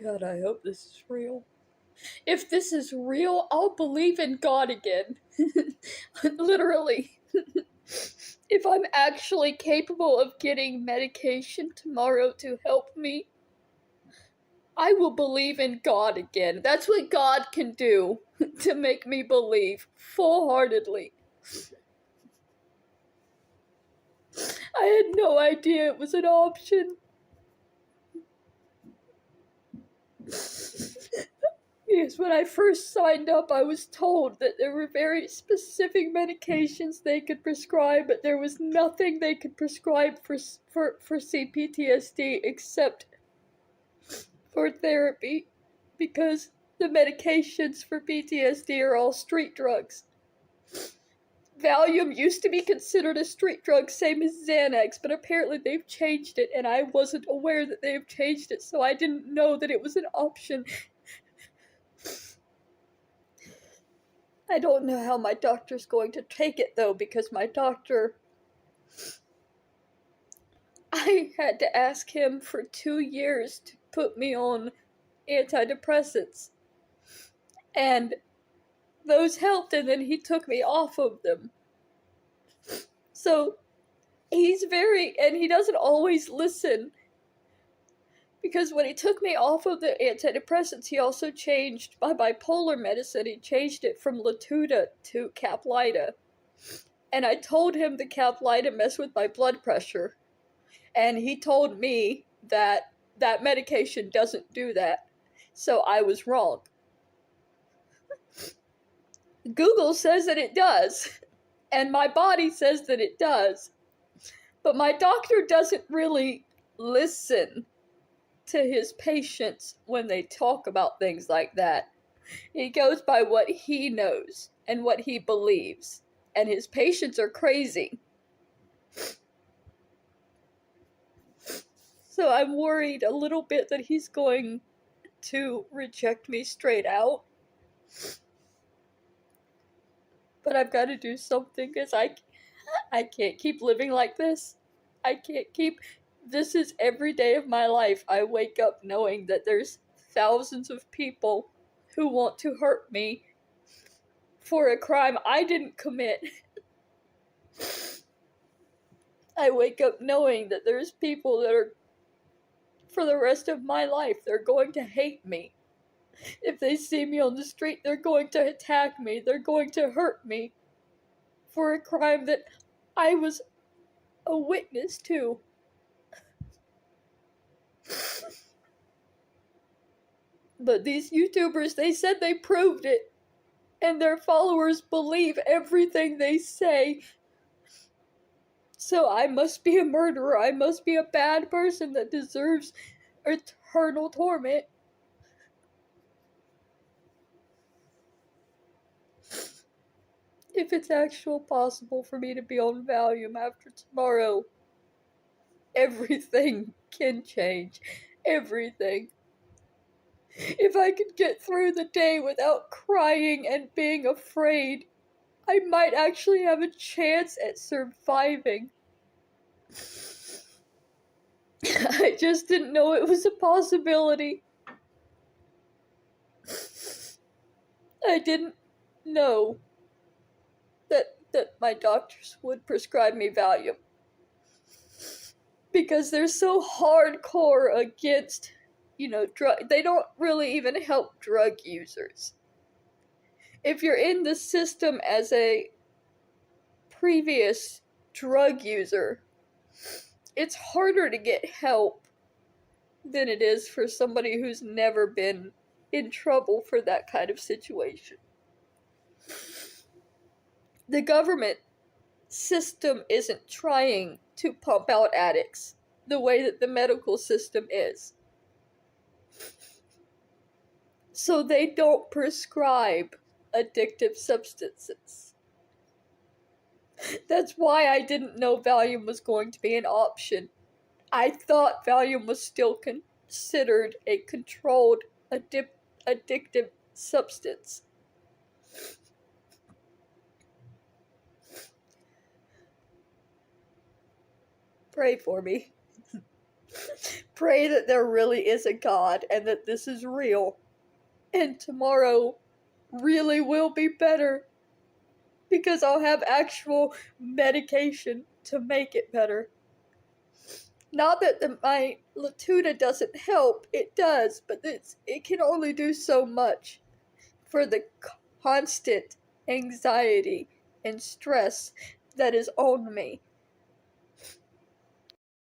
God, I hope this is real. If this is real, I'll believe in God again. Literally. If I'm actually capable of getting medication tomorrow to help me, I will believe in God again. That's what God can do to make me believe full-heartedly. I had no idea it was an option. Because when I first signed up, I was told that there were very specific medications they could prescribe, but there was nothing they could prescribe for CPTSD except for therapy, because the medications for PTSD are all street drugs. Valium used to be considered a street drug, same as Xanax, but apparently they've changed it, and I wasn't aware that they've changed it, so I didn't know that it was an option. I don't know how my doctor's going to take it, though, because my doctor... I had to ask him for 2 years to put me on antidepressants. And those helped, and then he took me off of them. So, and he doesn't always listen. Because when he took me off of the antidepressants, he also changed my bipolar medicine. He changed it from Latuda to Caplyta. And I told him the Caplyta messed with my blood pressure. And he told me that that medication doesn't do that. So I was wrong. Google says that it does. And my body says that it does. But my doctor doesn't really listen to his patients when they talk about things like that. He goes by what he knows and what he believes. And his patients are crazy. So I'm worried a little bit that he's going to reject me straight out. But I've got to do something, because I can't keep living like this. I can't keep... This is every day of my life. I wake up knowing that there's thousands of people who want to hurt me for a crime I didn't commit. I wake up knowing that there's people that are, for the rest of my life, they're going to hate me. If they see me on the street, they're going to attack me. They're going to hurt me for a crime that I was a witness to. But these YouTubers, they said they proved it. And their followers believe everything they say. So I must be a murderer. I must be a bad person that deserves eternal torment. If it's actually possible for me to be on Valium after tomorrow, everything can change. Everything. If I could get through the day without crying and being afraid, I might actually have a chance at surviving. I just didn't know it was a possibility. I didn't know that my doctors would prescribe me Valium. Because they're so hardcore against, drug. They don't really even help drug users. If you're in the system as a previous drug user, it's harder to get help than it is for somebody who's never been in trouble for that kind of situation. The government system isn't trying to pump out addicts the way that the medical system is. So they don't prescribe addictive substances. That's why I didn't know Valium was going to be an option. I thought Valium was still considered a controlled addictive substance. Pray for me. Pray that there really is a God and that this is real. And tomorrow really will be better because I'll have actual medication to make it better. Not that my Latuda doesn't help, it does, but it can only do so much for the constant anxiety and stress that is on me.